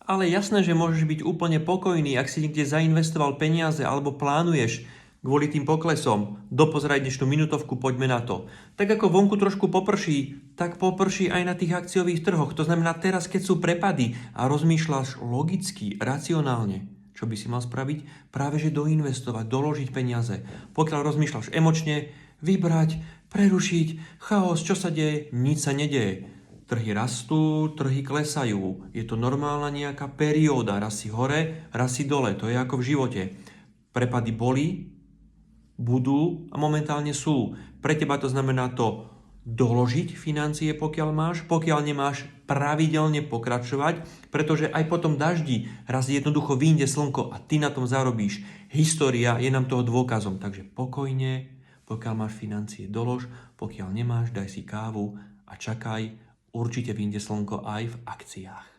Ale jasné, že môžeš byť úplne pokojný, ak si niekde zainvestoval peniaze alebo plánuješ kvôli tým poklesom. Dopozeraj dnešnú minutovku, poďme na to. Tak ako vonku trošku poprší, tak poprší aj na tých akciových trhoch. To znamená teraz, keď sú prepady a rozmýšľaš logicky, racionálne, čo by si mal spraviť? Práve že doinvestovať, doložiť peniaze. Pokiaľ rozmýšľaš emočne, vybrať, prerušiť, chaos, čo sa deje, nič sa nedeje. Trhy rastú, trhy klesajú. Je to normálna nejaká perióda. Raz si hore, raz si dole. To je ako v živote. Prepady boli, budú a momentálne sú. Pre teba to znamená to doložiť financie, pokiaľ máš, pokiaľ nemáš pravidelne pokračovať, pretože aj po tom daždi raz jednoducho vyjde slnko a ty na tom zarobíš. História je nám toho dôkazom. Takže pokojne, pokiaľ máš financie, dolož, pokiaľ nemáš, daj si kávu a čakaj. Určite vyjde slnko aj v akciách.